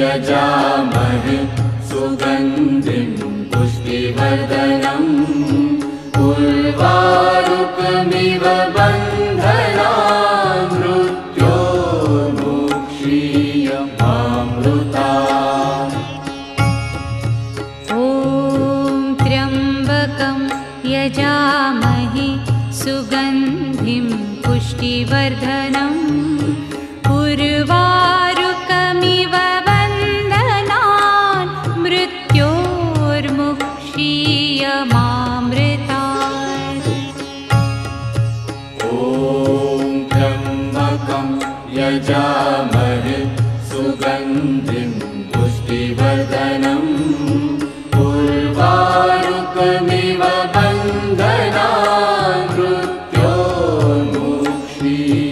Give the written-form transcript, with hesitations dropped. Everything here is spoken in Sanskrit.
यजामहे सुगन्धिं पुष्टिवर्धनम् उर्वारुकमिव बन्धनान् मृत्योर्मुक्षीयमामृतात्। ॐ त्र्यम्बकं यजामहे सुगन्धिं पुष्टिवर्धनम् उर्वारुकमिव बन्धनान् मृत्योर्मुक्षीयमामृतात्। ॐ त्र्यम्बकं यजामहे